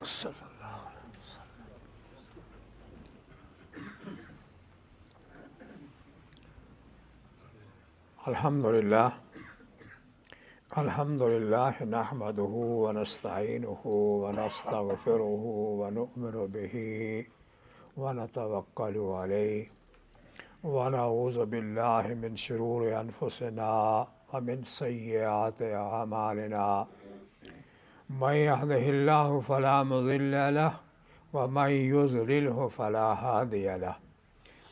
صلی اللہ علیہ وسلم۔ الحمدللہ نحمدہ ونستعینہ ونستغفرہ ونؤمن بہ ونتوکل علیہ ونعوذ باللہ من شرور انفسنا ومن سیئات اعمالنا من یہدہ اللہ فلا مضل لہ ومن یضللہ فلا ہادی لہ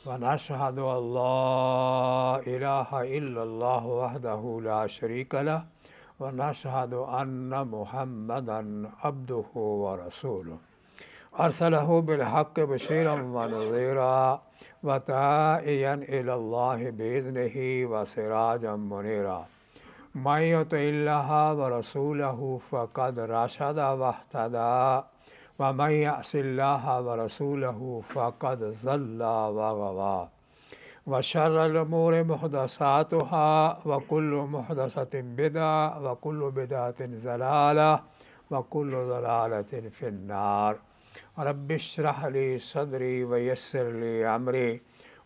ونشہد ان لا الہ الا اللہ وحدہ لا شریک لہ ونشہد ان محمدا عبدہ ورسولہ ارسلہ بالحق بشیرا ونذیرا وداعیا الی اللہ باذنہ وسراجا منیرا من یطع اللہ ورسولہ فقد رشد واہتدی ومن یعص اللہ ورسولہ فقد ضل وغوی وشر الامور محدثاتها وكل محدثة بدعة وكل بدعة ضلالة وكل ضلالة في النار رب اشرح لي صدري ويسر لي امري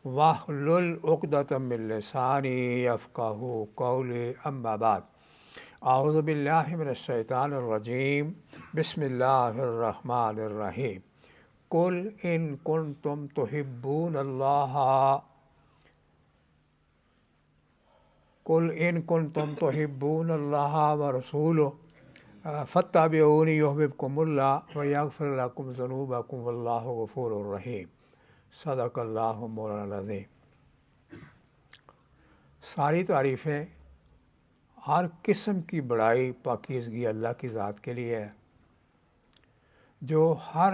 واحلل عقدة من لساني يفقهوا قولي اما بعد اعوذ باللہ من الشیطان الرجیم بسم اللہ الرحمن الرحیم قل ان کنتم تحبون اللہ قل ان کنتم تحبون اللہ ورسولہ فاتبعونی یحببکم اللہ ویغفر لکم ذنوبکم واللہ غفور الرحیم صدق اللہ مولانا العظیم۔ ساری تعریفیں، ہر قسم کی بڑائی پاکیزگی اللہ کی ذات کے لیے ہے، جو ہر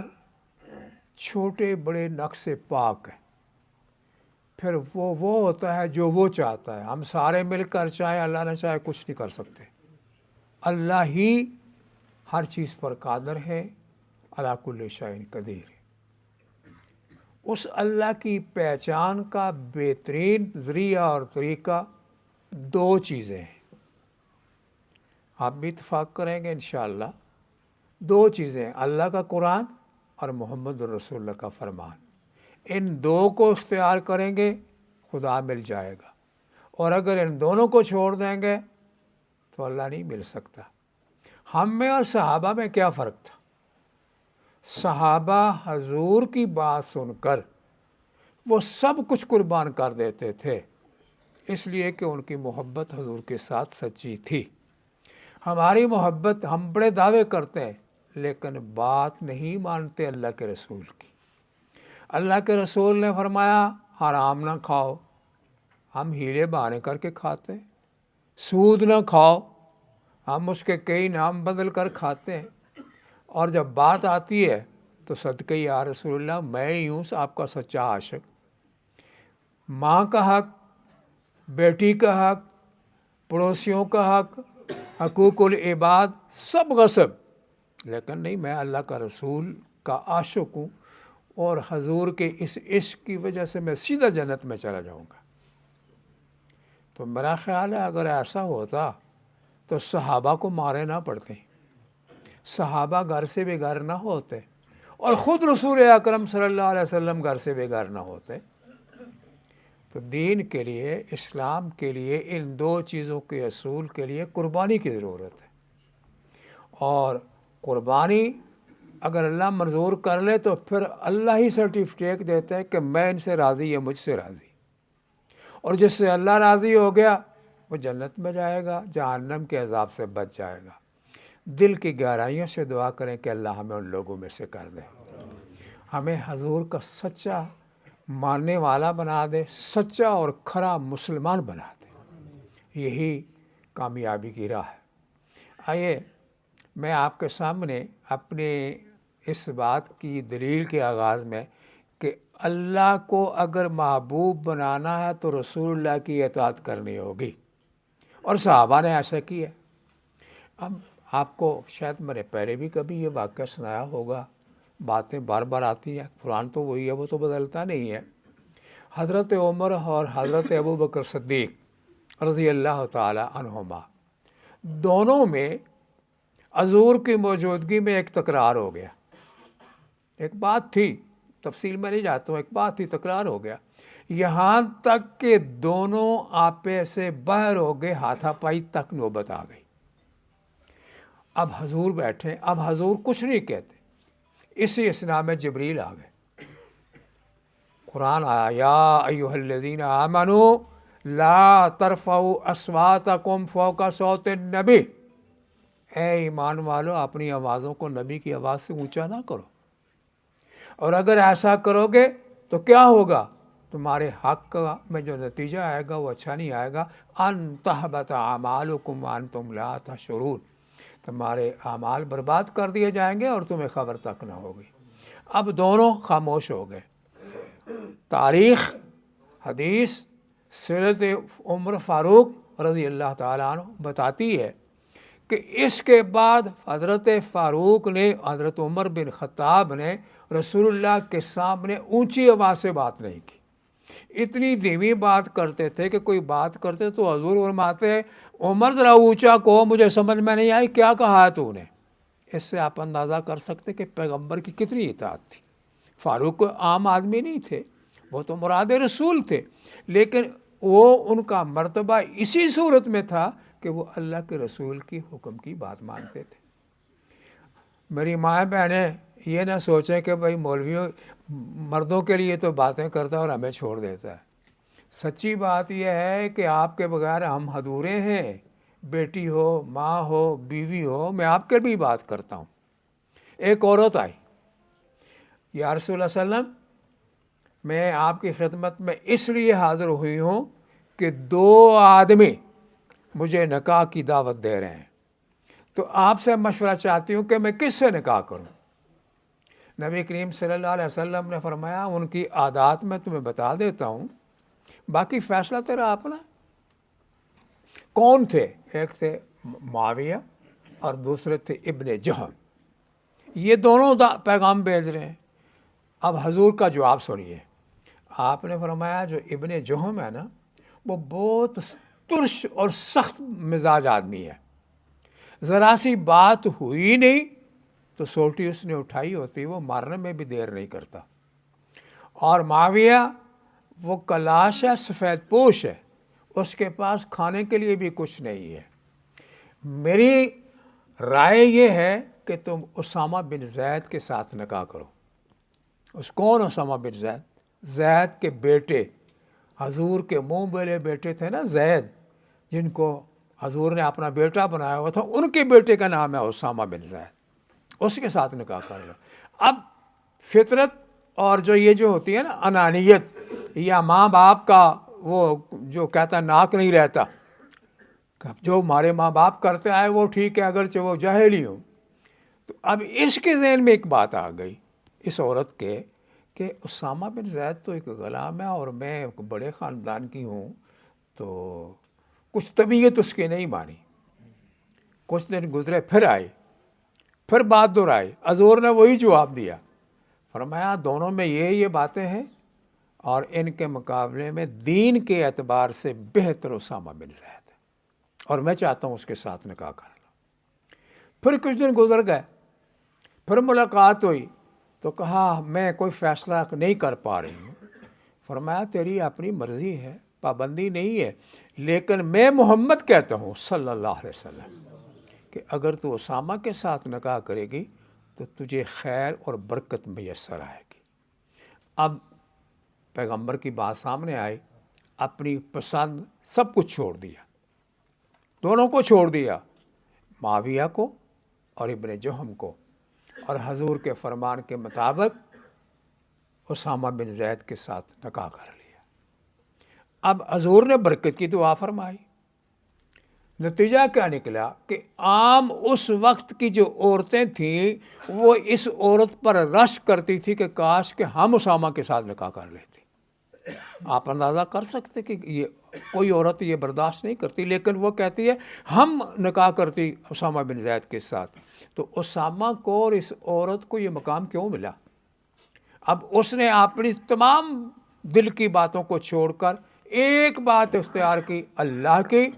چھوٹے بڑے نقص سے پاک ہے۔ پھر وہ ہوتا ہے جو وہ چاہتا ہے۔ ہم سارے مل کر چاہیں اللہ نہ چاہے کچھ نہیں کر سکتے۔ اللہ ہی ہر چیز پر قادر ہے، علی کل شیء قدیر ہے۔ اس اللہ کی پہچان کا بہترین ذریعہ اور طریقہ دو چیزیں ہیں، آپ بھی اتفاق کریں گے انشاءاللہ۔ دو چیزیں، اللہ کا قرآن اور محمد رسول اللہ کا فرمان۔ ان دو کو اختیار کریں گے خدا مل جائے گا، اور اگر ان دونوں کو چھوڑ دیں گے تو اللہ نہیں مل سکتا۔ ہم میں اور صحابہ میں کیا فرق تھا؟ صحابہ حضور کی بات سن کر وہ سب کچھ قربان کر دیتے تھے، اس لیے کہ ان کی محبت حضور کے ساتھ سچی تھی۔ ہماری محبت، ہم بڑے دعوے کرتے ہیں لیکن بات نہیں مانتے اللہ کے رسول کی۔ اللہ کے رسول نے فرمایا حرام نہ کھاؤ، ہم ہیلے بہانے کر کے کھاتے ہیں۔ سود نہ کھاؤ، ہم اس کے کئی نام بدل کر کھاتے ہیں۔ اور جب بات آتی ہے تو صدقہ یا رسول اللہ میں ہی ہوں آپ کا سچا عاشق۔ ماں کا حق، بیٹی کا حق، پڑوسیوں کا حق، حقوق العباد سب غصب، لیکن نہیں، میں اللہ کا رسول کا عاشق ہوں، اور حضور کے اس عشق کی وجہ سے میں سیدھا جنت میں چلا جاؤں گا۔ تو میرا خیال ہے اگر ایسا ہوتا تو صحابہ کو مارے نہ پڑتے، صحابہ گھر سے بے گھر نہ ہوتے، اور خود رسول اکرم صلی اللہ علیہ وسلم گھر سے بے گھر نہ ہوتے۔ تو دین کے لیے، اسلام کے لیے، ان دو چیزوں کے اصول کے لیے قربانی کی ضرورت ہے، اور قربانی اگر اللہ منظور کر لے تو پھر اللہ ہی سرٹیفکیٹ دیتا ہے کہ میں ان سے راضی یا مجھ سے راضی، اور جس سے اللہ راضی ہو گیا وہ جنت میں جائے گا، جہنم کے عذاب سے بچ جائے گا۔ دل کی گہرائیوں سے دعا کریں کہ اللہ ہمیں ان لوگوں میں سے کر دے، ہمیں حضور کا سچا ماننے والا بنا دے، سچا اور کھرا مسلمان بنا دے، یہی کامیابی کی راہ ہے۔ آئیے میں آپ کے سامنے اپنے اس بات کی دلیل کے آغاز میں کہ اللہ کو اگر محبوب بنانا ہے تو رسول اللہ کی اطاعت کرنی ہوگی، اور صحابہ نے ایسا کیا۔ اب آپ کو شاید میں نے پہلے بھی کبھی یہ واقعہ سنایا ہوگا، باتیں بار بار آتی ہیں، قرآن تو وہی ہے، وہ تو بدلتا نہیں ہے۔ حضرت عمر اور حضرت ابوبکر صدیق رضی اللہ تعالی عنہما دونوں میں حضور کی موجودگی میں ایک تکرار ہو گیا۔ ایک بات تھی، تفصیل میں نہیں جاتا ہوں، ایک بات تھی، تکرار ہو گیا، یہاں تک کہ دونوں آپے سے باہر ہو گئے، ہاتھا پائی تک نوبت آ گئی۔ اب حضور بیٹھے، اب حضور کچھ نہیں کہتے، اسی اثناء میں جبریل آ گئے، قرآن آیا، یا ایھا الذین آمنوا لا ترفعوا اصواتکم فوق صوت النبی، اے ایمان والو اپنی آوازوں کو نبی کی آواز سے اونچا نہ کرو، اور اگر ایسا کرو گے تو کیا ہوگا، تمہارے حق میں جو نتیجہ آئے گا وہ اچھا نہیں آئے گا، ان تحبط اعمالکم وانتم لا تشعرون، تمہارے اعمال برباد کر دیے جائیں گے اور تمہیں خبر تک نہ ہوگی۔ اب دونوں خاموش ہو گئے۔ تاریخ، حدیث، سیرت عمر فاروق رضی اللہ تعالیٰ عنہ بتاتی ہے کہ اس کے بعد حضرت فاروق نے، حضرت عمر بن خطاب نے رسول اللہ کے سامنے اونچی آواز سے بات نہیں کی، اتنی دھیمی بات کرتے تھے کہ کوئی بات کرتے تو حضور فرماتے عمر ذرا اونچا کہو، مجھے سمجھ میں نہیں آئی کیا کہا ہے تو نے۔ اس سے آپ اندازہ کر سکتے کہ پیغمبر کی کتنی اطاعت تھی۔ فاروق عام آدمی نہیں تھے، وہ تو مراد رسول تھے، لیکن وہ ان کا مرتبہ اسی صورت میں تھا کہ وہ اللہ کے رسول کی حکم کی بات مانتے تھے۔ میری ماں بہنیں یہ نہ سوچیں کہ بھائی مولویوں مردوں کے لیے تو باتیں کرتا ہے اور ہمیں چھوڑ دیتا ہے۔ سچی بات یہ ہے کہ آپ کے بغیر ہم ادھورے ہیں، بیٹی ہو، ماں ہو، بیوی ہو، میں آپ کے بھی بات کرتا ہوں۔ ایک عورت آئی، یا رسول اللہ صلی اللہ علیہ وسلم میں آپ کی خدمت میں اس لیے حاضر ہوئی ہوں کہ 2 آدمی مجھے نکاح کی دعوت دے رہے ہیں، تو آپ سے مشورہ چاہتی ہوں کہ میں کس سے نکاح کروں۔ نبی کریم صلی اللہ علیہ وسلم نے فرمایا ان کی عادات میں تمہیں بتا دیتا ہوں، باقی فیصلہ تیرا اپنا۔ کون تھے؟ ایک تھے معاویہ اور دوسرے تھے ابن جہم، یہ دونوں پیغام بھیج رہے ہیں۔ اب حضور کا جواب سنیے، آپ نے فرمایا جو ابن جہم ہے نا وہ بہت ترش اور سخت مزاج آدمی ہے، ذرا سی بات ہوئی نہیں تو سوٹی اس نے اٹھائی ہوتی، وہ مارنے میں بھی دیر نہیں کرتا۔ اور معاویہ وہ کلاش ہے، سفید پوش ہے، اس کے پاس کھانے کے لیے بھی کچھ نہیں ہے۔ میری رائے یہ ہے کہ تم اسامہ بن زید کے ساتھ نکاح کرو۔ اس کون اسامہ بن زید؟ زید کے بیٹے، حضور کے منہ بولے بیٹے تھے نا زید، جن کو حضور نے اپنا بیٹا بنایا ہوا تھا، ان کے بیٹے کا نام ہے اسامہ بن زید، اس کے ساتھ نکاح کر لو۔ اب فطرت اور جو یہ جو ہوتی ہے نا انانیت، یا ماں باپ کا وہ جو کہتا ناک نہیں رہتا، جو ہمارے ماں باپ کرتے آئے وہ ٹھیک ہے اگرچہ وہ جاہل ہی ہوں، تو اب اس کے ذہن میں ایک بات آ گئی اس عورت کے کہ اسامہ بن زید تو ایک غلام ہے اور میں ایک بڑے خاندان کی ہوں، تو کچھ طبیعت اس کی نہیں مانی۔ کچھ دن گزرے، پھر آئی، پھر بات دہرائی، حضور نے وہی جواب دیا، فرمایا دونوں میں یہ باتیں ہیں، اور ان کے مقابلے میں دین کے اعتبار سے بہتر اسامہ بن زید ہے، اور میں چاہتا ہوں اس کے ساتھ نکاح کر لوں۔ پھر کچھ دن گزر گئے، پھر ملاقات ہوئی تو کہا میں کوئی فیصلہ نہیں کر پا رہی ہوں۔ فرمایا تیری اپنی مرضی ہے، پابندی نہیں ہے، لیکن میں محمد کہتا ہوں صلی اللہ علیہ وسلم کہ اگر تو اسامہ کے ساتھ نکاح کرے گی تو تجھے خیر اور برکت میسر آئے گی۔ اب پیغمبر کی بات سامنے آئی، اپنی پسند سب کچھ چھوڑ دیا، دونوں کو چھوڑ دیا، معاویہ کو اور ابن جہم کو، اور حضور کے فرمان کے مطابق اسامہ بن زید کے ساتھ نکاح کر لیا۔ اب حضور نے برکت کی دعا فرمائی، نتیجہ کیا نکلا کہ عام اس وقت کی جو عورتیں تھیں وہ اس عورت پر رشک کرتی تھی کہ کاش کہ ہم اسامہ کے ساتھ نکاح کر لیتے۔ آپ اندازہ کر سکتے کہ یہ کوئی عورت یہ برداشت نہیں کرتی، لیکن وہ کہتی ہے ہم نکاح کرتی اسامہ بن زید کے ساتھ۔ تو اسامہ کو اور اس عورت کو یہ مقام کیوں ملا؟ اب اس نے اپنی تمام دل کی باتوں کو چھوڑ کر ایک بات اختیار کی، اللہ کی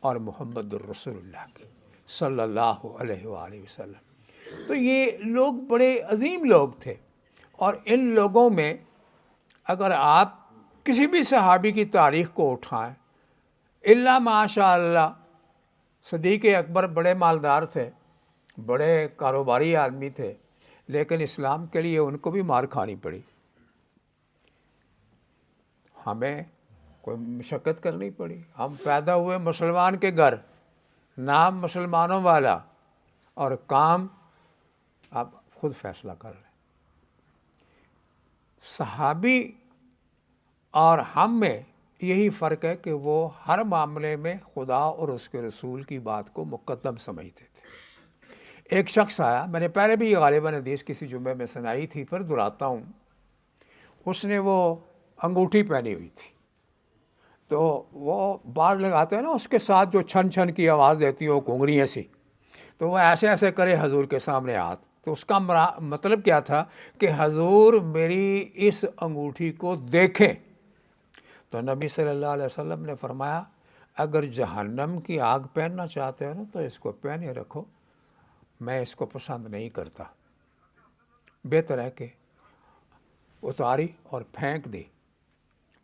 اور محمد الرسول اللہ کی صلی اللہ علیہ وآلہ وسلم۔ تو یہ لوگ بڑے عظیم لوگ تھے، اور ان لوگوں میں اگر آپ کسی بھی صحابی کی تاریخ کو اٹھائیں، الا ماشاء اللہ، صدیق اکبر بڑے مالدار تھے، بڑے کاروباری آدمی تھے، لیکن اسلام کے لیے ان کو بھی مار کھانی پڑی. ہمیں کوئی مشقت کرنی پڑی. ہم پیدا ہوئے مسلمان کے گھر، نام مسلمانوں والا، اور کام آپ خود فیصلہ کر لیں. صحابی اور ہم میں یہی فرق ہے کہ وہ ہر معاملے میں خدا اور اس کے رسول کی بات کو مقدم سمجھتے تھے. ایک شخص آیا، میں نے پہلے بھی غالباً حدیث کسی جمعے میں سنائی تھی، پر دہراتا ہوں. اس نے وہ انگوٹھی پہنی ہوئی تھی، تو وہ بعض لگاتے ہیں نا اس کے ساتھ جو چھن چھن کی آواز دیتی ہے وہ گھنگری ایسی، تو وہ ایسے ایسے کرے حضور کے سامنے ہاتھ. تو اس کا مطلب کیا تھا کہ حضور میری اس انگوٹھی کو دیکھیں. تو نبی صلی اللہ علیہ وسلم نے فرمایا اگر جہنم کی آگ پہننا چاہتے ہو نا تو اس کو پہنے رکھو، میں اس کو پسند نہیں کرتا. بہتر ہے کہ اتاری اور پھینک دی.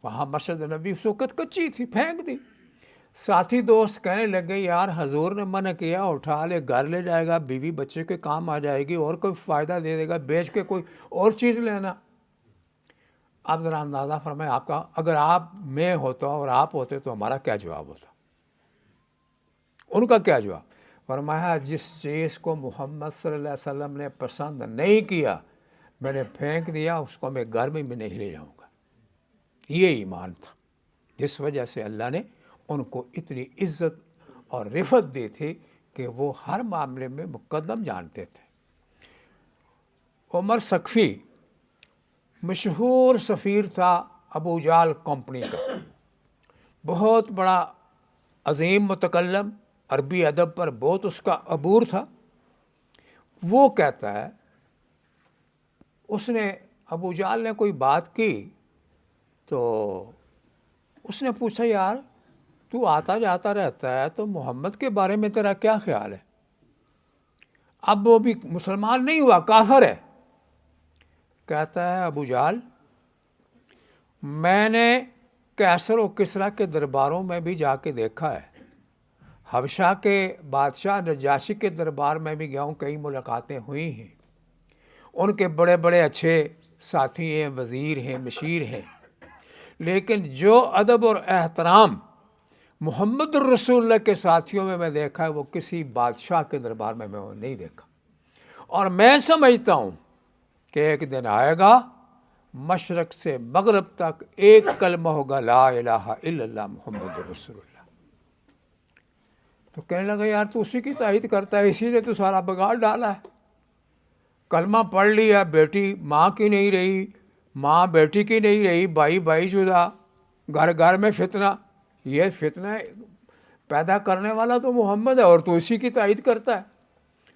وہاں مسجد نبی اس وقت کچی تھی، پھینک دی. ساتھی دوست کہنے لگے یار حضور نے منع کیا، اٹھا لے، گھر لے جائے گا، بیوی بچے کے کام آ جائے گی، اور کوئی فائدہ دے دے گا، بیچ کے کوئی اور چیز لینا. آپ ذرا اندازہ فرمائیں آپ کا اگر آپ میں ہوتا اور آپ ہوتے تو ہمارا کیا جواب ہوتا. ان کا کیا جواب؟ فرمایا جس چیز کو محمد صلی اللہ علیہ وسلم نے پسند نہیں کیا میں نے پھینک دیا، اس کو میں گھر میں بھی نہیں لے جاؤں گا. یہ ایمان تھا جس وجہ سے اللہ نے ان کو اتنی عزت اور رفعت دی تھی کہ وہ ہر معاملے میں مقدم جانتے تھے. عمر ثقفی مشہور سفیر تھا ابو جال کمپنی کا، بہت بڑا عظیم متکلم، عربی ادب پر بہت اس کا عبور تھا. وہ کہتا ہے اس نے ابو جال نے کوئی بات کی تو اس نے پوچھا یار تو آتا جاتا رہتا ہے تو محمد کے بارے میں تیرا کیا خیال ہے؟ اب وہ بھی مسلمان نہیں ہوا، کافر ہے. کہتا ہے ابو جال میں نے کیسر و کسریٰ کے درباروں میں بھی جا کے دیکھا ہے، حبشہ کے بادشاہ نجاشی کے دربار میں بھی گیا ہوں، کئی ملاقاتیں ہوئی ہیں، ان کے بڑے بڑے اچھے ساتھی ہیں، وزیر ہیں، مشیر ہیں، لیکن جو ادب اور احترام محمد الرسول اللہ کے ساتھیوں میں دیکھا ہے وہ کسی بادشاہ کے دربار میں نہیں دیکھا. اور میں سمجھتا ہوں کہ ایک دن آئے گا مشرق سے مغرب تک ایک کلمہ ہوگا لا الہ الا اللہ محمد الرسول اللہ. تو کہنے لگا یار تو اسی کی تائید کرتا ہے، اسی نے تو سارا بگاڑ ڈالا ہے. کلمہ پڑھ لیا، بیٹی ماں کی نہیں رہی، ماں بیٹی کی نہیں رہی، بھائی بھائی جدا، گھر گھر میں فتنہ. یہ فتنہ پیدا کرنے والا تو محمد ہے اور تو اسی کی تائید کرتا ہے.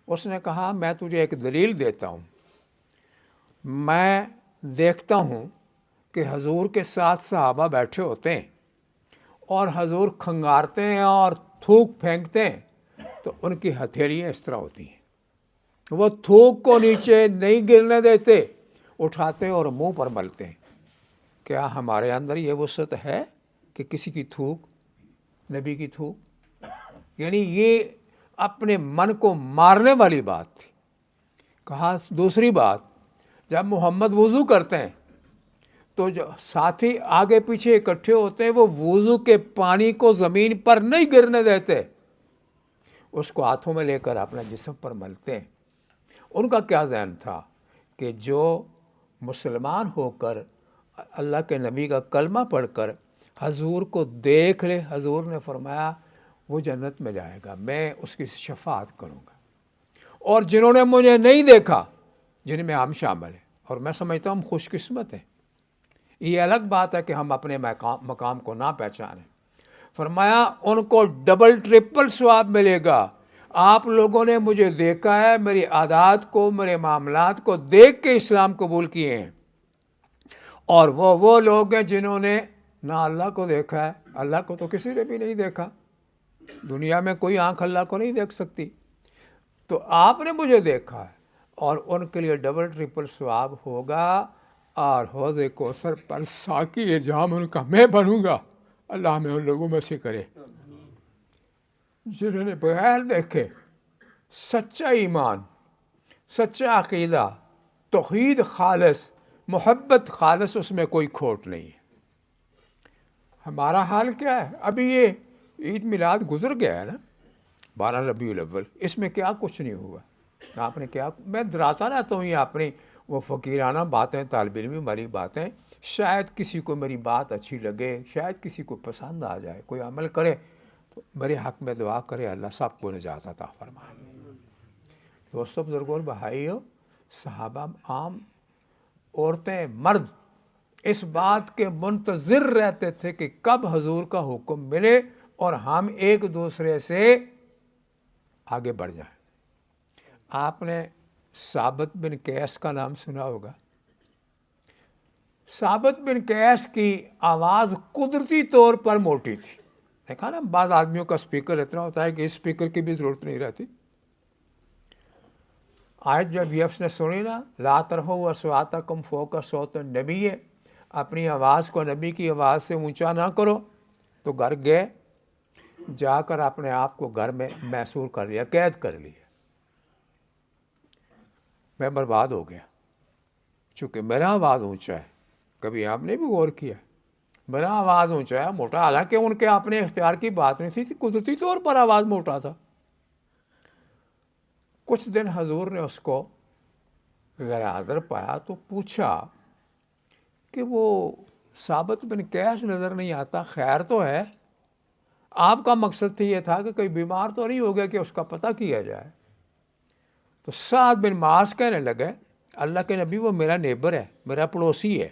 اس نے کہا میں تجھے ایک دلیل دیتا ہوں. میں دیکھتا ہوں کہ حضور کے ساتھ صحابہ بیٹھے ہوتے ہیں اور حضور کھنگارتے ہیں اور تھوک پھینکتے ہیں تو ان کی ہتھیلیاں اس طرح ہوتی ہیں، وہ تھوک کو نیچے نہیں گرنے دیتے، اٹھاتے اور منہ پر ملتے ہیں. کیا ہمارے اندر یہ وسعت ہے کہ کسی کی تھوک، نبی کی تھوک؟ یعنی یہ اپنے من کو مارنے والی بات تھی. کہا دوسری بات، جب محمد وضو کرتے ہیں تو جو ساتھی آگے پیچھے اکٹھے ہوتے ہیں وہ وضو کے پانی کو زمین پر نہیں گرنے دیتے، اس کو ہاتھوں میں لے کر اپنے جسم پر ملتے ہیں. ان کا کیا ذہن تھا کہ جو مسلمان ہو کر اللہ کے نبی کا کلمہ پڑھ کر حضور کو دیکھ لے، حضور نے فرمایا وہ جنت میں جائے گا، میں اس کی شفاعت کروں گا. اور جنہوں نے مجھے نہیں دیکھا جن میں ہم شامل ہیں، اور میں سمجھتا ہوں ہم خوش قسمت ہیں. یہ الگ بات ہے کہ ہم اپنے مقام کو نہ پہچانیں. فرمایا ان کو ڈبل ٹرپل ثواب ملے گا. آپ لوگوں نے مجھے دیکھا ہے، میری عادات کو، میرے معاملات کو دیکھ کے اسلام قبول کیے ہیں، اور وہ لوگ ہیں جنہوں نے نہ اللہ کو دیکھا ہے. اللہ کو تو کسی نے بھی نہیں دیکھا، دنیا میں کوئی آنکھ اللہ کو نہیں دیکھ سکتی. تو آپ نے مجھے دیکھا ہے اور ان کے لیے ڈبل ٹرپل ثواب ہوگا، اور حوض کوثر پر ساقی جام ان کا میں بنوں گا۔ اللہ ہمیں ان لوگوں میں سے کرے جنہوں نے بغیر دیکھے سچا ایمان، سچا عقیدہ، توحید خالص، محبت خالص، اس میں کوئی کھوٹ نہیں ہے۔ ہمارا حال کیا ہے؟ ابھی یہ عید میلاد گزر گیا ہے نا، 12 ربیع الاول، اس میں کیا کچھ نہیں ہوا۔ آپ نے کیا، میں دراتا رہتا ہوں یہ اپنی وہ فقیرانہ باتیں، طالب علمی والی باتیں، شاید کسی کو میری بات اچھی لگے، شاید کسی کو پسند آ جائے، کوئی عمل کرے تو میرے حق میں دعا کرے، اللہ سب کو نجات عطا فرمائے۔ دوستوں، بزرگوں اور بھائیوں، صحابہ عام، عورتیں، مرد اس بات کے منتظر رہتے تھے کہ کب حضور کا حکم ملے اور ہم ایک دوسرے سے آگے بڑھ جائیں۔ آپ نے ثابت بن قیس کا نام سنا ہوگا۔ ثابت بن قیس کی آواز قدرتی طور پر موٹی تھی۔ دیکھا نا، بعض آدمیوں کا سپیکر اتنا ہوتا ہے کہ اس سپیکر کی بھی ضرورت نہیں رہتی۔ آیت جب یفس نے سنی نا، لا ترفعوا اصواتکم فوق صوت النبی، اپنی آواز کو نبی کی آواز سے اونچا نہ کرو، تو گھر گئے، جا کر اپنے آپ کو گھر میں محصور کر لیا، قید کر لیا۔ میں برباد ہو گیا، چونکہ میرا آواز اونچا ہے۔ کبھی آپ نے بھی غور کیا؟ میرا آواز اونچا ہے، موٹا، حالانکہ ان کے اپنے اختیار کی بات نہیں تھی، قدرتی طور پر آواز موٹا تھا۔ کچھ دن حضور نے اس کو غیر حاضر پایا تو پوچھا کہ وہ ثابت بن قیس نظر نہیں آتا، خیر تو ہے؟ آپ کا مقصد تو یہ تھا کہ کوئی بیمار تو نہیں ہو گیا کہ اس کا پتہ کیا جائے۔ تو سعد بن معاذ کہنے لگے، اللہ کے نبی، وہ میرا نیبر ہے، میرا پڑوسی ہے،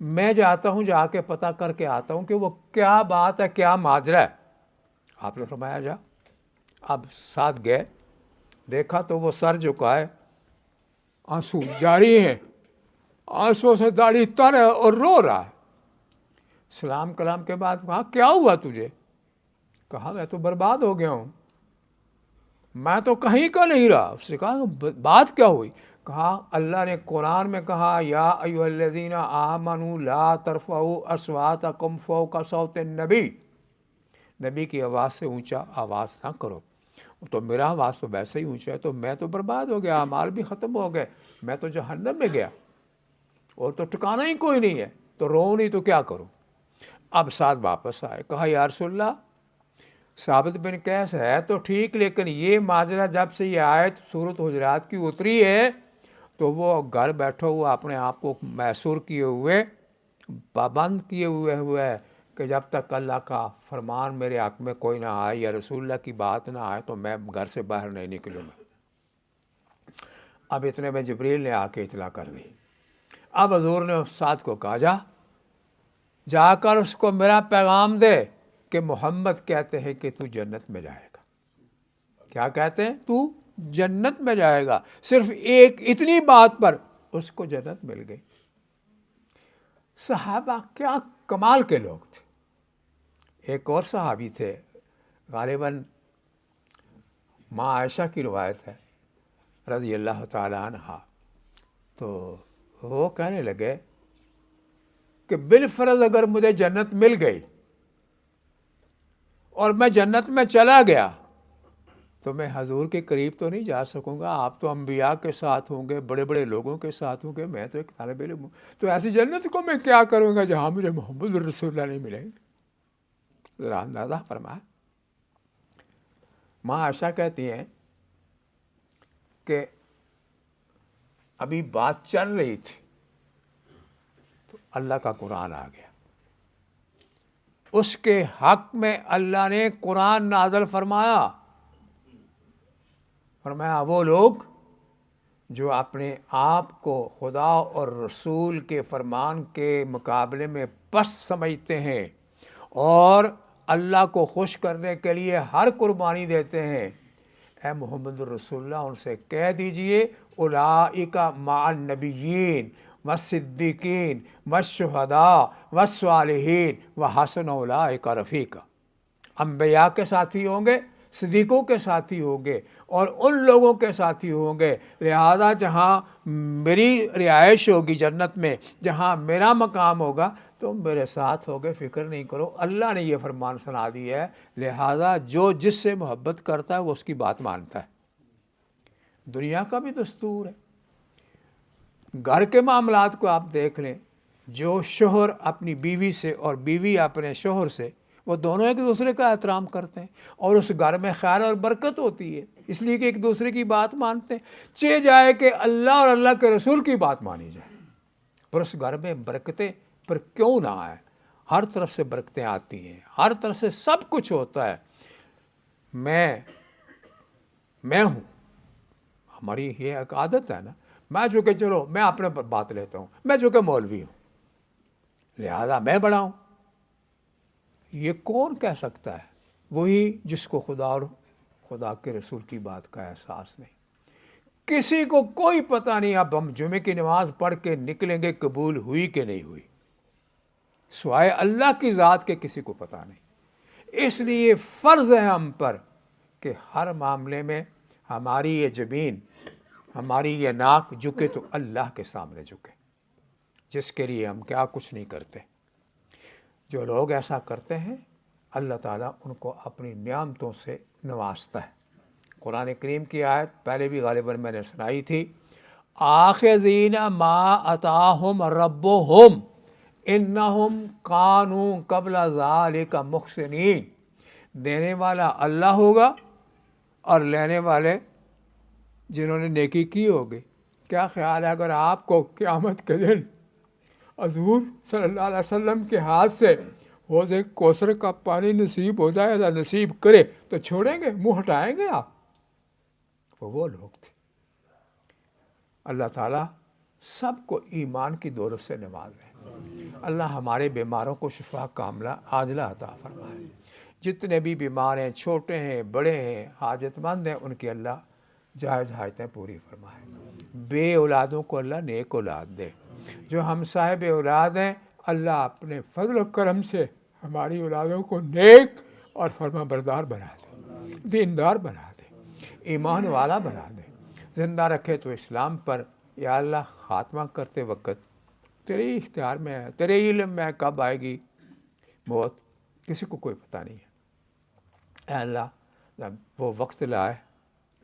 میں جاتا ہوں، جا کے پتہ کر کے آتا ہوں کہ وہ کیا بات ہے، کیا ماجرا ہے۔ آپ نے فرمایا جا۔ اب ساتھ گئے، دیکھا تو وہ سر جھکائے، آنسو جاری ہیں، آنسو سے داڑھی تر ہے اور رو رہا ہے۔ سلام کلام کے بعد کہا، کیا ہوا تجھے؟ کہا، میں تو برباد ہو گیا ہوں، میں تو کہیں کا نہیں رہا۔ اس نے کہا، بات کیا ہوئی؟ کہا، اللہ نے قرآن میں کہا، یا ایھا الذین آمنوا لا ترفعوا اصواتکم فوق صوت النبی، نبی کی آواز سے اونچا آواز نہ کرو۔ تو میرا آواز تو ویسے ہی اونچا ہے، تو میں تو برباد ہو گیا، اعمال بھی ختم ہو گئے، میں تو جہنم میں گیا، اور تو ٹھکانا ہی کوئی نہیں ہے، تو رو نہیں تو کیا کروں؟ اب ساتھ واپس آئے، کہا، یا رسول اللہ، ثابت بن قیس ہے تو ٹھیک، لیکن یہ ماجرا جب سے یہ آیت سورۃ حجرات کی اتری ہے تو وہ گھر بیٹھا ہوا اپنے آپ کو محصور کیے ہوئے، پابند کیے ہوئے ہے کہ جب تک اللہ کا فرمان میرے حق میں کوئی نہ آئے یا رسول اللہ کی بات نہ آئے تو میں گھر سے باہر نہیں نکلوں گا۔ اب اتنے میں جبریل نے آ کے اطلاع کر دی۔ اب حضور نے اس ساتھ کو کہا، جا کر اس کو میرا پیغام دے کہ محمد کہتے ہیں کہ تو جنت میں جائے گا۔ کیا کہتے ہیں؟ تو جنت میں جائے گا۔ صرف ایک اتنی بات پر اس کو جنت مل گئی۔ صحابہ کیا کمال کے لوگ تھے۔ ایک اور صحابی تھے، غالباً ماں عائشہ کی روایت ہے رضی اللہ تعالی عنہ، تو وہ کہنے لگے کہ بالفرض اگر مجھے جنت مل گئی اور میں جنت میں چلا گیا تو میں حضور کے قریب تو نہیں جا سکوں گا، آپ تو انبیاء کے ساتھ ہوں گے، بڑے بڑے لوگوں کے ساتھ ہوں گے، میں تو ایک طالب علم ہوں، تو ایسی جنت کو میں کیا کروں گا جہاں مجھے محمد رسول اللہ نہیں ملیں گے؟ ذرا اندازہ فرمائیں۔ ماں عائشہ کہتی ہیں کہ ابھی بات چل رہی تھی تو اللہ کا قرآن آ گیا، اس کے حق میں اللہ نے قرآن نازل فرمایا، وہ لوگ جو اپنے آپ کو خدا اور رسول کے فرمان کے مقابلے میں پست سمجھتے ہیں اور اللہ کو خوش کرنے کے لیے ہر قربانی دیتے ہیں، اے محمد رسول اللہ ان سے کہہ دیجئے، اولئک مع النبیین والصدیقین والشہداء والصالحین وحسن اولئک رفیقا، انبیاء کے ساتھی ہوں گے، صدیقوں کے ساتھی ہوں گے، اور ان لوگوں کے ساتھی ہوں گے. لہذا جہاں میری رہائش ہوگی جنت میں، جہاں میرا مقام ہوگا، تم میرے ساتھ ہوگے، فکر نہیں کرو. اللہ نے یہ فرمان سنا دی ہے. لہذا جو جس سے محبت کرتا ہے وہ اس کی بات مانتا ہے. دنیا کا بھی دستور ہے. گھر کے معاملات کو آپ دیکھ لیں. جو شوہر اپنی بیوی سے اور بیوی اپنے شوہر سے، وہ دونوں ایک دوسرے کا احترام کرتے ہیں اور اس گھر میں خیر اور برکت ہوتی ہے، اس لیے کہ ایک دوسرے کی بات مانتے ہیں. چاہے جائے کہ اللہ اور اللہ کے رسول کی بات مانی جائے، پر اس گھر میں برکتیں پر کیوں نہ آئے؟ ہر طرف سے برکتیں آتی ہیں، ہر طرف سے سب کچھ ہوتا ہے. میں ہوں، ہماری یہ ایک عادت ہے نا. میں جو کہ چلو میں اپنے پر بات لیتا ہوں، میں جو کہ مولوی ہوں لہذا میں بڑا ہوں. یہ کون کہہ سکتا ہے؟ وہی جس کو خدا اور خدا کے رسول کی بات کا احساس نہیں. کسی کو کوئی پتہ نہیں اب ہم جمعے کی نماز پڑھ کے نکلیں گے قبول ہوئی کہ نہیں ہوئی، سوائے اللہ کی ذات کے کسی کو پتہ نہیں. اس لیے فرض ہے ہم پر کہ ہر معاملے میں ہماری یہ جبین، ہماری یہ ناک جھکے تو اللہ کے سامنے جھکے، جس کے لیے ہم کیا کچھ نہیں کرتے. جو لوگ ایسا کرتے ہیں اللہ تعالیٰ ان کو اپنی نعمتوں سے نوازتا ہے. قرآن کریم کی آیت پہلے بھی غالباً میں نے سنائی تھی، آخذین ما اتاہم ربہم انہم کانوا قبل ذالک محسنین. دینے والا اللہ ہوگا اور لینے والے جنہوں نے نیکی کی ہوگی. کیا خیال ہے اگر آپ کو قیامت کے دن حضور صلی اللہ علیہ وسلم کے ہاتھ سے حوض کوثر کا پانی نصیب ہو جائے، اللہ نصیب کرے، تو چھوڑیں گے؟ منہ ہٹائیں گے آپ؟ وہ لوگ تھے. اللہ تعالیٰ سب کو ایمان کی دولت سے نوازے. اللہ ہمارے بیماروں کو شفا کاملہ عاجلہ عطا فرمائے. جتنے بھی بیمار ہیں، چھوٹے ہیں، بڑے ہیں، حاجت مند ہیں، ان کی اللہ جائز حاجتیں پوری فرمائے. بے اولادوں کو اللہ نیک اولاد دے. جو ہم صاحب اولاد ہیں اللہ اپنے فضل و کرم سے ہماری اولادوں کو نیک اور فرما بردار بنا دے، دیندار بنا دے، ایمان والا بنا دے، زندہ رکھے تو اسلام پر. یا اللہ خاتمہ کرتے وقت تیرے اختیار میں ہے، تیرے علم میں کب آئے گی موت، کسی کو کوئی پتہ نہیں ہے. اے اللہ جب وہ وقت لائے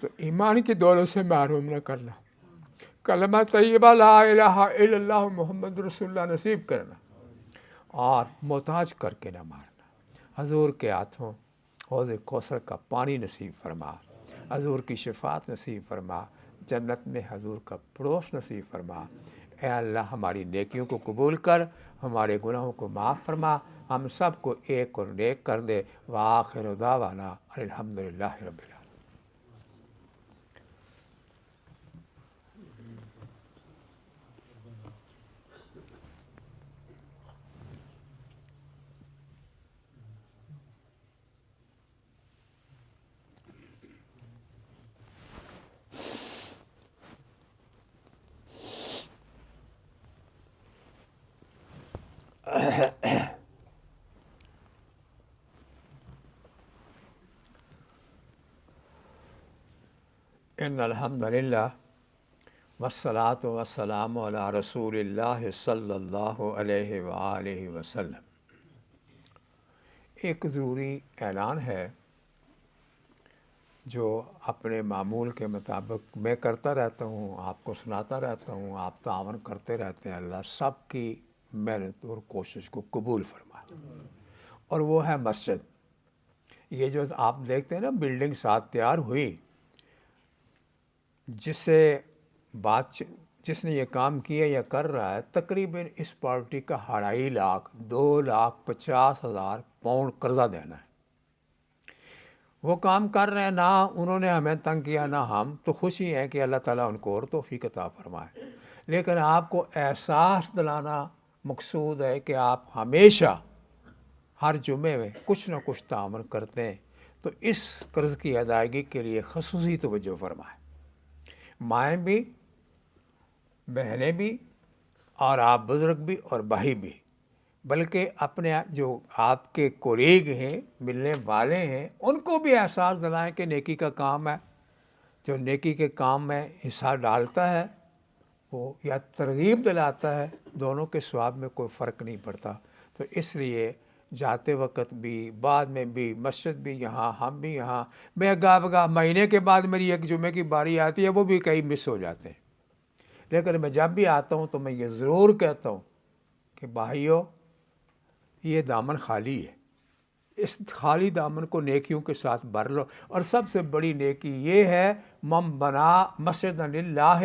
تو ایمان کی دولت سے محروم نہ کرنا، کلمہ طیبہ لا الہ الا اللہ محمد رسول اللہ نصیب کرنا، اور محتاج کر کے نہ مارنا. حضور کے ہاتھوں حوض کوثر کا پانی نصیب فرما، حضور کی شفاعت نصیب فرما، جنت میں حضور کا پڑوس نصیب فرما. اے اللہ ہماری نیکیوں کو قبول کر، ہمارے گناہوں کو معاف فرما، ہم سب کو ایک اور نیک کر دے. وآخر دعوانا ان الحمدللہ رب العالمین. ان الحمدللہ والصلاۃ والسلام علی رسول اللہ صلی اللہ علیہ وآلہ وسلم. ایک ضروری اعلان ہے جو اپنے معمول کے مطابق میں کرتا رہتا ہوں، آپ کو سناتا رہتا ہوں، آپ تعاون کرتے رہتے ہیں. اللہ سب کی محنت اور کوشش کو قبول فرمائے. اور وہ ہے مسجد. یہ جو آپ دیکھتے ہیں نا بلڈنگ ساتھ تیار ہوئی، جس نے یہ کام کیا یا کر رہا ہے، تقریباً اس پارٹی کا 2.5 لاکھ 2,50,000 پاؤنڈ قرضہ دینا ہے. وہ کام کر رہے ہیں، نہ انہوں نے ہمیں تنگ کیا نہ ہم، تو خوشی ہے کہ اللہ تعالیٰ ان کو اور توفیق عطا فرمائے. لیکن آپ کو احساس دلانا مقصود ہے کہ آپ ہمیشہ ہر جمعے میں کچھ نہ کچھ تعاون کرتے ہیں، تو اس قرض کی ادائیگی کے لیے خصوصی توجہ فرمائیں. مائیں بھی، بہنیں بھی، اور آپ بزرگ بھی اور بھائی بھی، بلکہ اپنے جو آپ کے کولیگ ہیں، ملنے والے ہیں، ان کو بھی احساس دلائیں کہ نیکی کا کام ہے. جو نیکی کے کام میں حصہ ڈالتا ہے وہ یا ترغیب دلاتا ہے، دونوں کے ثواب میں کوئی فرق نہیں پڑتا۔ تو اس لیے جاتے وقت بھی، بعد میں بھی، مسجد بھی یہاں، ہم بھی یہاں، میں گاہ بگاہ مہینے کے بعد میری ایک جمعے کی باری آتی ہے، وہ بھی کئی مس ہو جاتے ہیں، لیکن میں جب بھی آتا ہوں تو میں یہ ضرور کہتا ہوں کہ بھائیو یہ دامن خالی ہے، اس خالی دامن کو نیکیوں کے ساتھ بھر لو۔ اور سب سے بڑی نیکی یہ ہے من بنا مسجدا للہ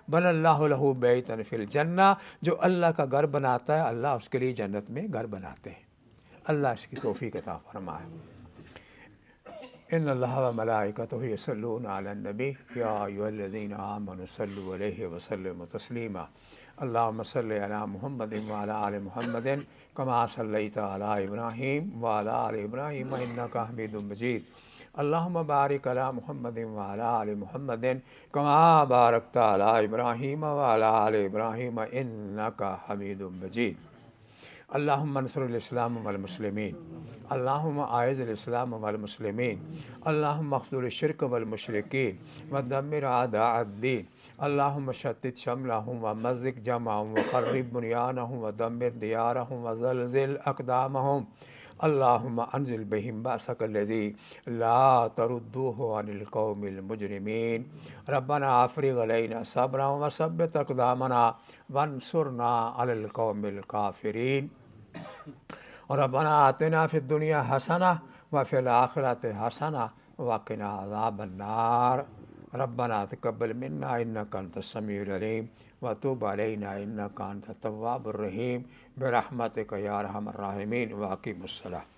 بنى اللہ لہ بیتا فی الجنہ، جو اللہ کا گھر بناتا ہے اللہ اس کے لیے جنت میں گھر بناتے ہیں۔ اللہ اس کی توفیق عطا فرمائے۔ ان اللہ و ملائکتہ یصلون علی النبی یا ایھا الذین آمنوا صلوا علیہ وسلموا تسلیما۔ اللہم صلی علی محمد وعلی آل محمد کما صلیت علی ابراہیم وعلی آل ابراہیم انک حمید مجید۔ اللہم بارک علی محمد وعلی آل محمد کما بارکت علی ابراہیم وعلی آل ابراہیم انک حمید مجید۔ اللہم انصر الاسلام والمسلمین، اللہم اعز الاسلام والمسلمین، اللہم اخذل الشرک والمشرکین ودمر اعداء الدین، اللہم شتت شملہم ومزق جمعہم وخرب بنیانہم ودمر دیارہم وزلزل اقدامہم، اللہم انزل بہم بأسک الذی لا تردوہ عن القوم المجرمین، ربنا افرغ علینا صبرا وثبت اقدامنا وانصرنا علی القوم الکافرین، ربنا آتنا فی الدنیا حسنہ وفی الآخرۃ حسنہ وقنا عذاب النار، ربنا تقبل منا انک انت السمیع العلیم وتب علینا انک انت التواب الرحیم برحمتک یا ارحم الراحمین، واقیم الصلاۃ۔